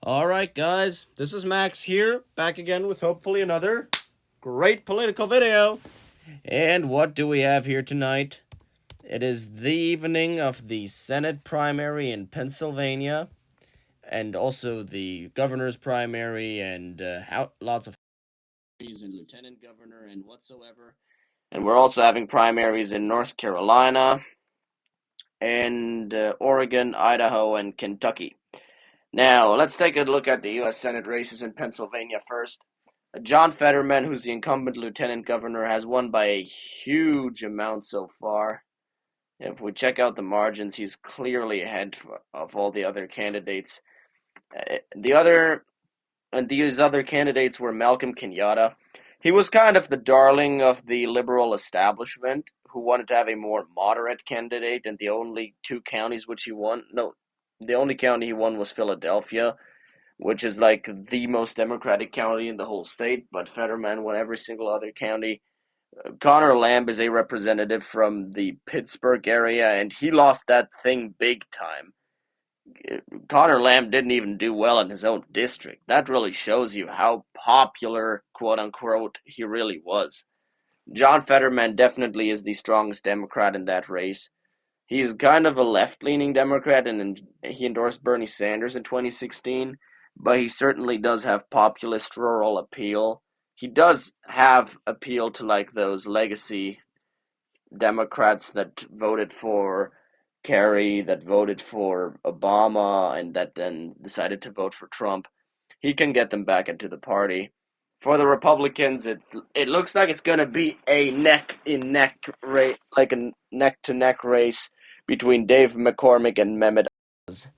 Alright, guys, this is Max here, back again with hopefully another great political video. And what do we have here tonight? It is the evening of the Senate primary in Pennsylvania, and also the governor's primary, and lots of and lieutenant governor and whatsoever. And we're also having primaries in North Carolina and Oregon, Idaho, and Kentucky. Now, let's take a look at the U.S. Senate races in Pennsylvania first. John Fetterman, who's the incumbent lieutenant governor, has won by a huge amount so far. If we check out the margins, he's clearly ahead of all the other candidates. These other candidates were Malcolm Kenyatta. He was kind of the darling of the liberal establishment, who wanted to have a more moderate candidate, and the only two counties which he won, no, the only county he won was Philadelphia, which is like the most Democratic county in the whole state, but Fetterman won every single other county. Connor Lamb is a representative from the Pittsburgh area, and he lost that thing big time. Connor Lamb didn't even do well in his own district. That really shows you how popular, quote unquote, he really was. John Fetterman definitely is the strongest Democrat in that race. He's kind of a left-leaning Democrat, and he endorsed Bernie Sanders in 2016, but he certainly does have populist rural appeal. He does have appeal to like those legacy Democrats that voted for Kerry, that voted for Obama, and that then decided to vote for Trump. He can get them back into the party. For the Republicans, it looks like it's gonna be a neck in neck race, like a neck to neck race between Dave McCormick and Mehmet Oz,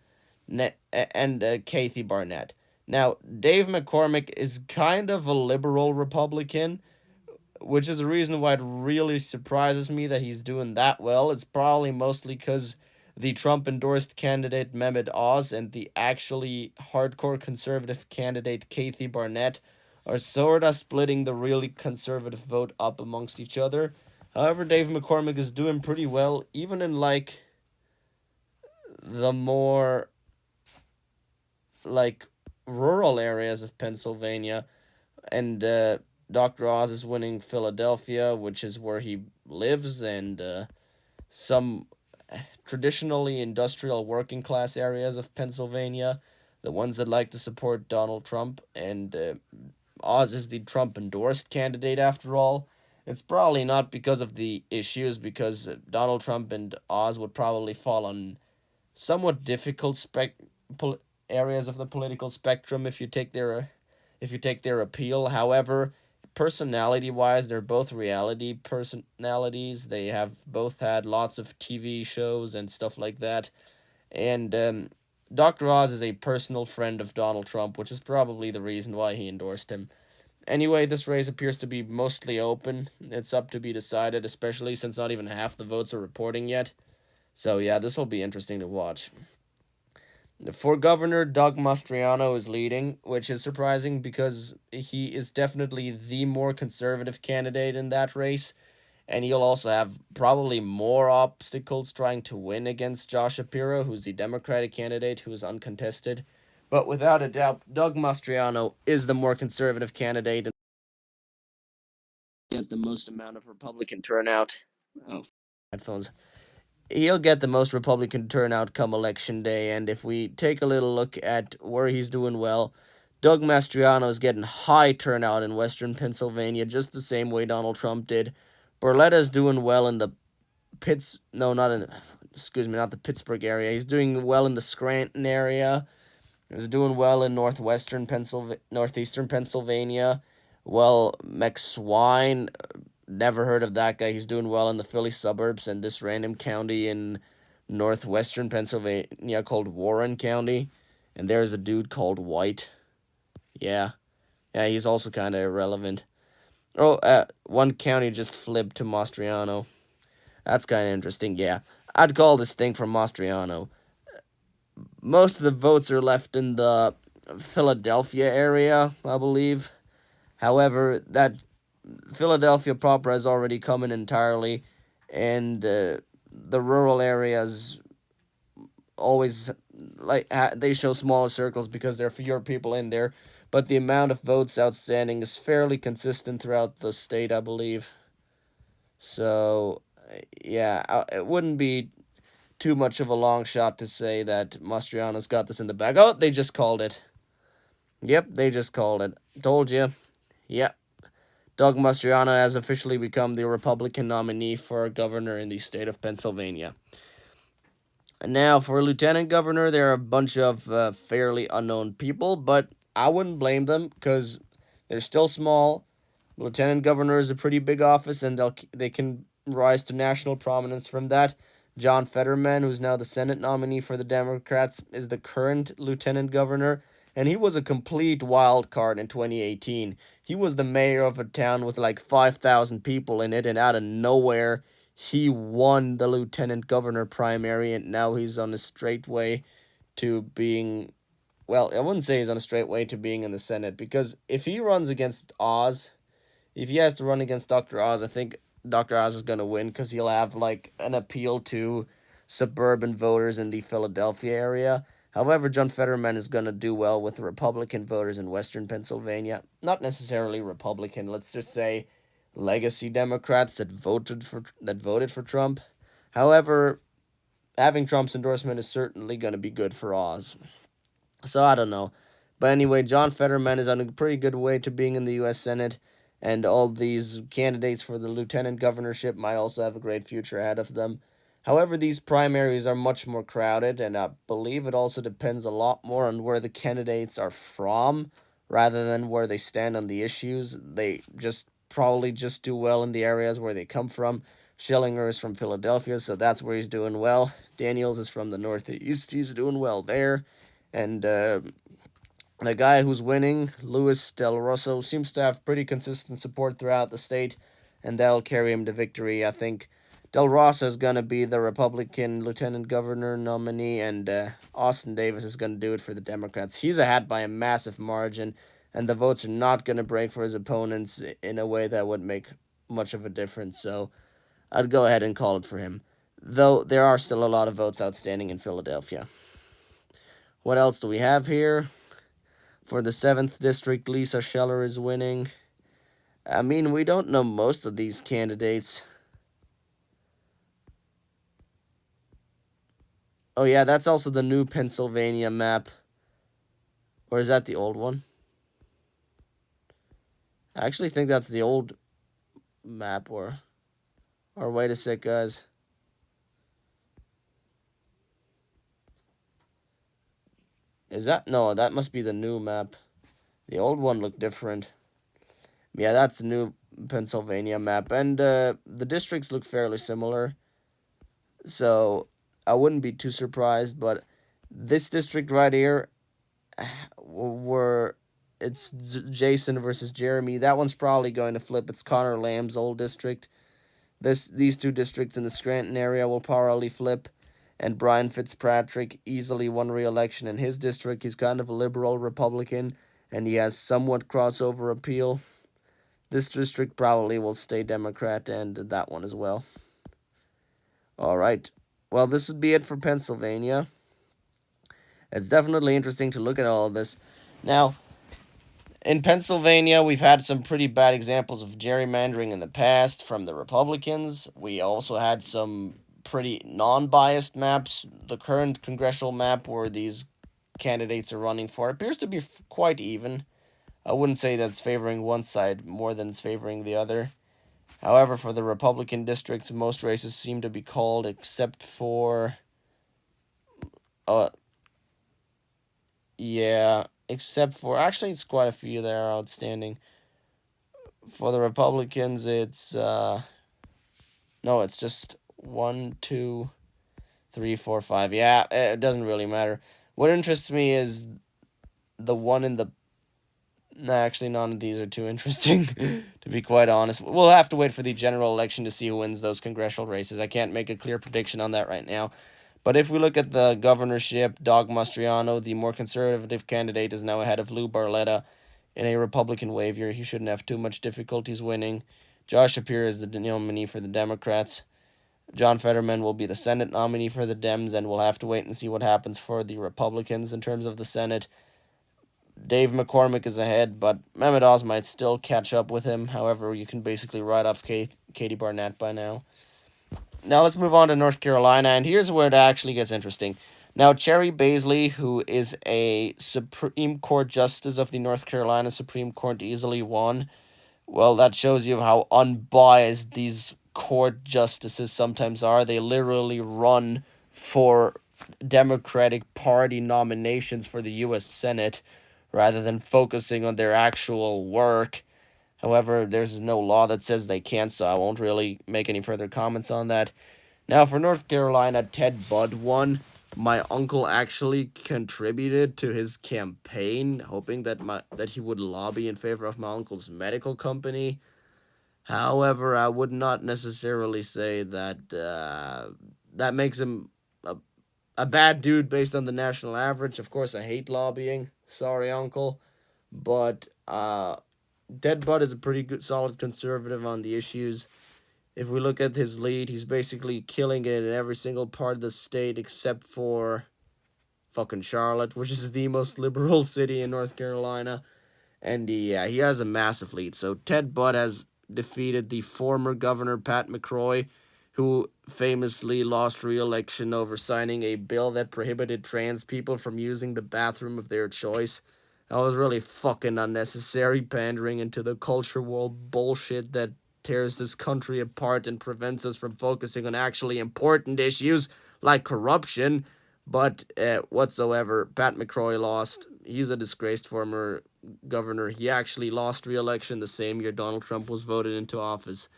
and Kathy Barnett. Now, Dave McCormick is kind of a liberal Republican, which is the reason why it really surprises me that he's doing that well. It's probably mostly because the Trump endorsed candidate Mehmet Oz and the actually hardcore conservative candidate Kathy Barnett are sort of splitting the really conservative vote up amongst each other. However, Dave McCormick is doing pretty well, even in like the more like rural areas of Pennsylvania. And Dr. Oz is winning Philadelphia, which is where he lives, and some traditionally industrial working class areas of Pennsylvania, the ones that like to support Donald Trump. And Oz is the Trump endorsed candidate after all. It's probably not because of the issues, because Donald Trump and Oz would probably fall on somewhat difficult areas of the political spectrum if you take their appeal. However, personality wise, they're both reality personalities. They have both had lots of TV shows and stuff like that. And Dr. Oz is a personal friend of Donald Trump, which is probably the reason why he endorsed him. Anyway, this race appears to be mostly open. It's up to be decided, especially since not even half the votes are reporting yet. So, yeah, this will be interesting to watch. For governor, Doug Mastriano is leading, which is surprising because he is definitely the more conservative candidate in that race, and he'll also have probably more obstacles trying to win against Josh Shapiro, who's the Democratic candidate who is uncontested. But without a doubt, Doug Mastriano is the more conservative candidate and get the most amount of Republican turnout. Oh, headphones. He'll get the most Republican turnout come election day. And if we take a little look at where he's doing well, Doug Mastriano is getting high turnout in Western Pennsylvania, just the same way Donald Trump did. Barletta's doing well in the not the Pittsburgh area. He's doing well in the Scranton area. He's doing well in northeastern Pennsylvania. Well, McSwine, never heard of that guy. He's doing well in the Philly suburbs and this random county in northwestern Pennsylvania called Warren County. And there's a dude called White. Yeah. Yeah, he's also kind of irrelevant. Oh, one county just flipped to Mastriano. That's kind of interesting, yeah. I'd call this thing from Mastriano. Most of the votes are left in the Philadelphia area, I believe. However, that Philadelphia proper has already come in entirely, and the rural areas always they show smaller circles because there are fewer people in there, but the amount of votes outstanding is fairly consistent throughout the state, I believe. So, yeah, it wouldn't be too much of a long shot to say that Mastriano's got this in the bag. Oh, they just called it. Yep, they just called it. Told you. Yep. Doug Mastriano has officially become the Republican nominee for governor in the state of Pennsylvania. And now, for lieutenant governor, there are a bunch of fairly unknown people, but I wouldn't blame them because they're still small. Lieutenant governor is a pretty big office, and they can rise to national prominence from that. John Fetterman, who's now the Senate nominee for the Democrats, is the current lieutenant governor, and he was a complete wild card in 2018. He was the mayor of a town with like 5,000 people in it, and out of nowhere, he won the lieutenant governor primary, and now he's on a straight way to being. Well, I wouldn't say he's on a straight way to being in the Senate, because if he runs against Oz, if he has to run against Dr. Oz, I think Dr. Oz is going to win because he'll have like an appeal to suburban voters in the Philadelphia area. However, John Fetterman is going to do well with the Republican voters in Western Pennsylvania. Not necessarily Republican, let's just say legacy Democrats that voted for Trump. However, having Trump's endorsement is certainly going to be good for Oz. So I don't know. But anyway, John Fetterman is on a pretty good way to being in the U.S. Senate, and all these candidates for the lieutenant governorship might also have a great future ahead of them. However, these primaries are much more crowded, and I believe it also depends a lot more on where the candidates are from rather than where they stand on the issues. They just probably just do well in the areas where they come from. Schillinger is from Philadelphia, so that's where he's doing well. Daniels is from the Northeast, he's doing well there. And the guy who's winning, Luis Del Rosso, seems to have pretty consistent support throughout the state, and that'll carry him to victory. I think Del Rosso is going to be the Republican lieutenant governor nominee, and Austin Davis is going to do it for the Democrats. He's ahead by a massive margin, and the votes are not going to break for his opponents in a way that would make much of a difference. So I'd go ahead and call it for him. Though there are still a lot of votes outstanding in Philadelphia. What else do we have here? For the 7th district, Lisa Scheller is winning. I mean, we don't know most of these candidates. Oh, yeah, that's also the new Pennsylvania map. Or is that the old one? I actually think that's the old map, or wait a sec, guys. Is that? No, that must be the new map. The old one looked different. Yeah, that's the new Pennsylvania map. And the districts look fairly similar. So I wouldn't be too surprised, but this district right here, where it's Jason versus Jeremy, that one's probably going to flip. It's Connor Lamb's old district. These two districts in the Scranton area will probably flip, and Brian Fitzpatrick easily won re-election in his district. He's kind of a liberal Republican, and he has somewhat crossover appeal. This district probably will stay Democrat, and that one as well. All right. Well, this would be it for Pennsylvania. It's definitely interesting to look at all of this. Now, in Pennsylvania, we've had some pretty bad examples of gerrymandering in the past from the Republicans. We also had some pretty non-biased maps. The current congressional map where these candidates are running for appears to be quite even. I wouldn't say that's favoring one side more than it's favoring the other. However, for the Republican districts, most races seem to be called except for yeah, except for actually it's quite a few that are outstanding. For the Republicans, it's no, it's just 1, 2, 3, 4, 5. Yeah, it doesn't really matter. What interests me is the one in the. No, actually, none of these are too interesting, to be quite honest. We'll have to wait for the general election to see who wins those congressional races. I can't make a clear prediction on that right now. But if we look at the governorship, Doug Mastriano, the more conservative candidate, is now ahead of Lou Barletta in a Republican waiver. He shouldn't have too much difficulties winning. Josh Shapiro is the nominee for the Democrats. John Fetterman will be the Senate nominee for the Dems, and we'll have to wait and see what happens for the Republicans in terms of the Senate. Dave McCormick is ahead, but Mehmet Oz might still catch up with him. However, you can basically write off Katie Barnett by now. Now let's move on to North Carolina, and here's where it actually gets interesting. Now, Cherry Baisley, who is a Supreme Court Justice of the North Carolina Supreme Court, easily won. Well, that shows you how unbiased these court justices sometimes are. They literally run for Democratic Party nominations for the U.S. Senate rather than focusing on their actual work. However, there's no law that says they can't, so I won't really make any further comments on that. Now, for North Carolina, Ted Budd won. My uncle actually contributed to his campaign, hoping that he would lobby in favor of my uncle's medical company. However, I would not necessarily say that that makes him a bad dude based on the national average. Of course, I hate lobbying. Sorry, uncle. But Ted Budd is a pretty good, solid conservative on the issues. If we look at his lead, he's basically killing it in every single part of the state except for fucking Charlotte, which is the most liberal city in North Carolina. And yeah, he has a massive lead. So Ted Budd has defeated the former governor, Pat McCrory, who famously lost re-election over signing a bill that prohibited trans people from using the bathroom of their choice. That was really fucking unnecessary, pandering into the culture war bullshit that tears this country apart and prevents us from focusing on actually important issues like corruption. But whatsoever, Pat McCrory lost. He's a disgraced former governor. He actually lost re-election the same year Donald Trump was voted into office.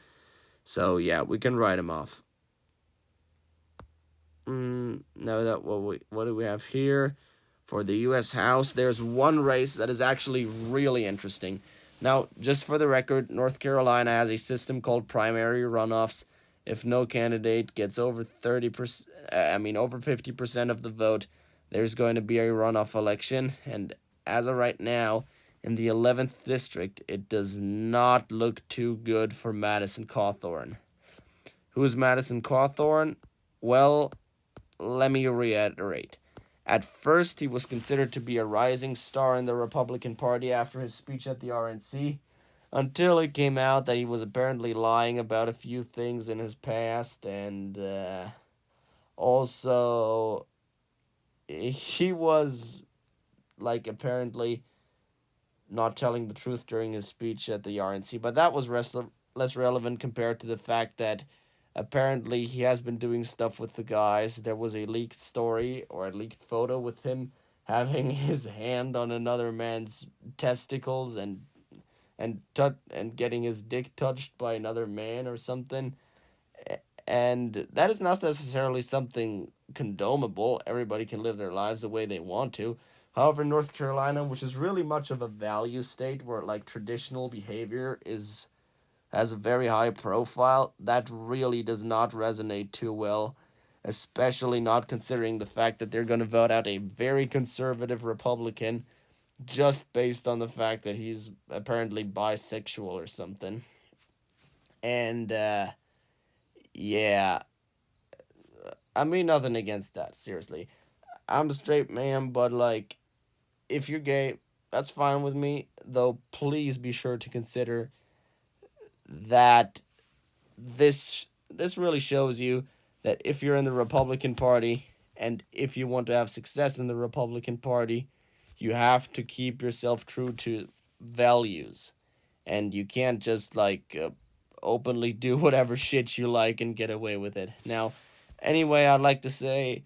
So yeah, we can write him off. Now that what do we have here? For the U.S. House, there's one race that is actually really interesting. Now, just for the record, North Carolina has a system called primary runoffs. If no candidate gets over 30%, over 50% of the vote, there's going to be a runoff election. And as of right now, in the 11th district, it does not look too good for Madison Cawthorn. Who is Madison Cawthorn? Well, let me reiterate. At first, he was considered to be a rising star in the Republican Party after his speech at the RNC, until it came out that he was apparently lying about a few things in his past, and also he was apparently not telling the truth during his speech at the RNC, but that was less relevant compared to the fact that apparently he has been doing stuff with the guys. There was a leaked story or a leaked photo with him having his hand on another man's testicles and getting his dick touched by another man or something. And that is not necessarily something condomable. Everybody can live their lives the way they want to. However, North Carolina, which is really much of a value state where traditional behavior has a very high profile, that really does not resonate too well, especially not considering the fact that they're going to vote out a very conservative Republican just based on the fact that he's apparently bisexual or something. And yeah, I mean nothing against that, seriously. I'm a straight man, but if you're gay, that's fine with me, though please be sure to consider that this really shows you that if you're in the Republican Party and if you want to have success in the Republican Party, you have to keep yourself true to values, and you can't just openly do whatever shit you like and get away with it. Now, anyway, I'd like to say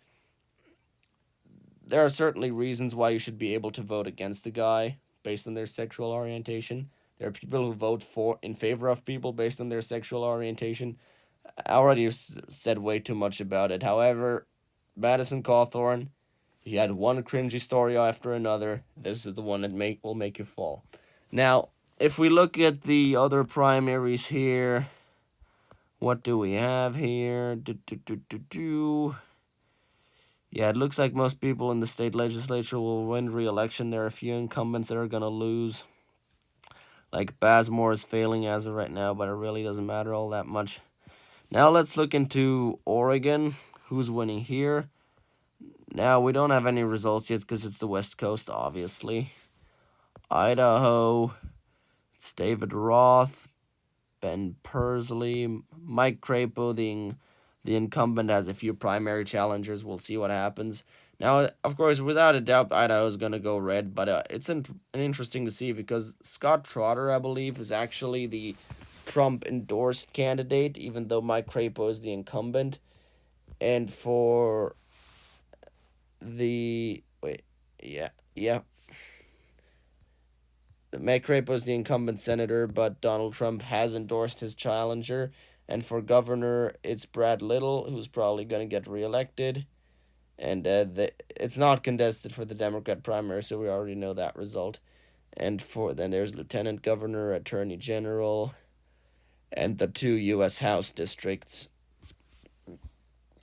there are certainly reasons why you should be able to vote against a guy based on their sexual orientation. There are people who vote in favor of people based on their sexual orientation. I already said way too much about it. However, Madison Cawthorn, he had one cringy story after another. This is the one that will make you fall. Now, if we look at the other primaries here, what do we have here? Yeah, it looks like most people in the state legislature will win re-election. There are a few incumbents that are going to lose. Like Bazemore is failing as of right now, but it really doesn't matter all that much. Now let's look into Oregon. Who's winning here? Now we don't have any results yet because it's the West Coast, obviously. Idaho, it's David Roth, Ben Persley, Mike Crapo, the incumbent, has a few primary challengers. We'll see what happens. Now, of course, without a doubt, Idaho is going to go red, but it's interesting to see because Scott Trotter, I believe, is actually the Trump endorsed candidate, even though Mike Crapo is the incumbent. And for the wait, yeah, Mike Crapo is the incumbent senator, but Donald Trump has endorsed his challenger. And for governor, it's Brad Little, who's probably going to get reelected. And it's not contested for the Democrat primary, so we already know that result. And for then there's lieutenant governor, attorney general, and the two U.S. House districts.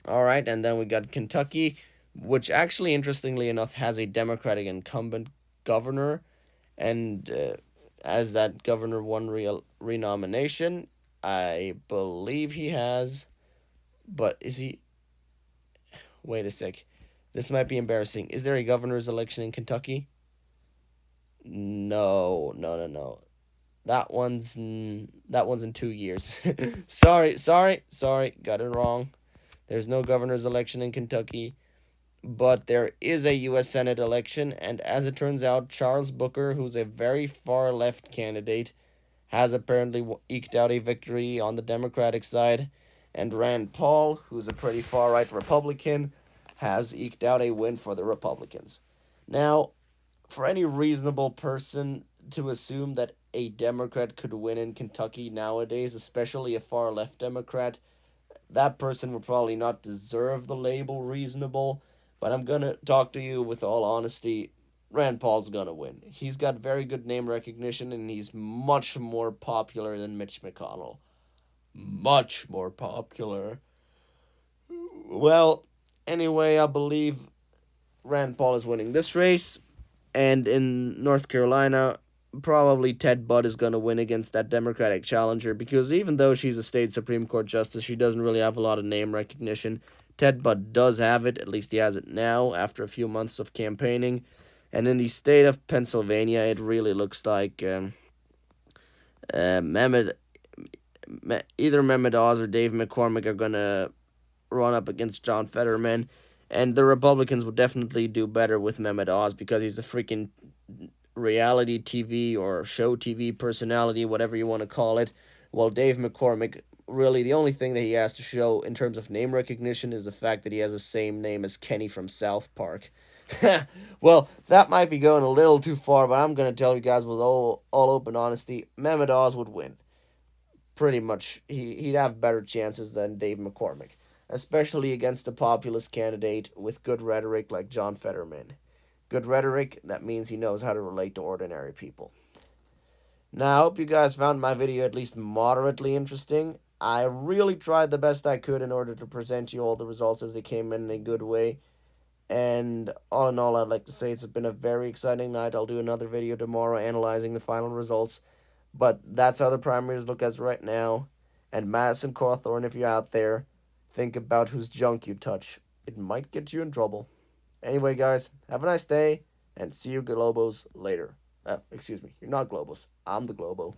All right, and then we got Kentucky, which actually, interestingly enough, has a Democratic incumbent governor, and as that governor won renomination, I believe he has. But is he? Wait a sec. This might be embarrassing. Is there a governor's election in Kentucky? No, no, no, no. That one's in 2 years. sorry. Got it wrong. There's no governor's election in Kentucky, but there is a U.S. Senate election, and as it turns out, Charles Booker, who's a very far left candidate, has apparently eked out a victory on the Democratic side, and Rand Paul, who's a pretty far right Republican, has eked out a win for the Republicans. Now, for any reasonable person to assume that a Democrat could win in Kentucky nowadays, especially a far left Democrat, that person would probably not deserve the label reasonable. But I'm gonna talk to you with all honesty. Rand Paul's gonna win. He's got very good name recognition and he's much more popular than Mitch McConnell. Much more popular. Well, anyway, I believe Rand Paul is winning this race. And in North Carolina, probably Ted Budd is going to win against that Democratic challenger because even though she's a state Supreme Court justice, she doesn't really have a lot of name recognition. Ted Budd does have it, at least he has it now after a few months of campaigning. And in the state of Pennsylvania, it really looks like Mehmet, either Mehmet Oz or Dave McCormick are going to run up against John Fetterman. And the Republicans would definitely do better with Mehmet Oz because he's a freaking reality TV or show TV personality, whatever you want to call it. While Dave McCormick, really the only thing that he has to show in terms of name recognition is the fact that he has the same name as Kenny from South Park. Well, that might be going a little too far, but I'm going to tell you guys with all open honesty, Mehmet Oz would win. Pretty much, he'd have better chances than Dave McCormick, especially against a populist candidate with good rhetoric like John Fetterman. Good rhetoric, that means he knows how to relate to ordinary people. Now, I hope you guys found my video at least moderately interesting. I really tried the best I could in order to present you all the results as they came in a good way. And all in all, I'd like to say it's been a very exciting night. I'll do another video tomorrow analyzing the final results. But that's how the primaries look as right now. And Madison Cawthorn, if you're out there, think about whose junk you touch. It might get you in trouble. Anyway, guys, have a nice day, and see you Globos later. Excuse me, you're not Globos. I'm the Globo.